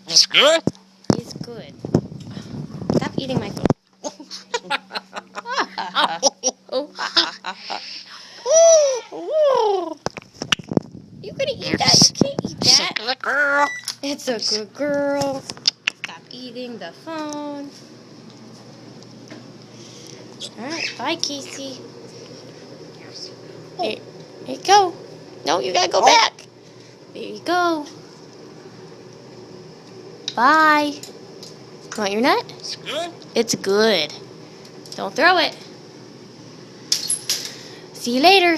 It's good. It's good. Stop eating my phone. You gonna eat that? You can't eat that. Good girl. It's a good girl. Stop eating the phone. Alright, bye, Casey. Here you go. No, you gotta go back. There you go. Bye. You want your nut? It's good. It's good. Don't throw it. See you later.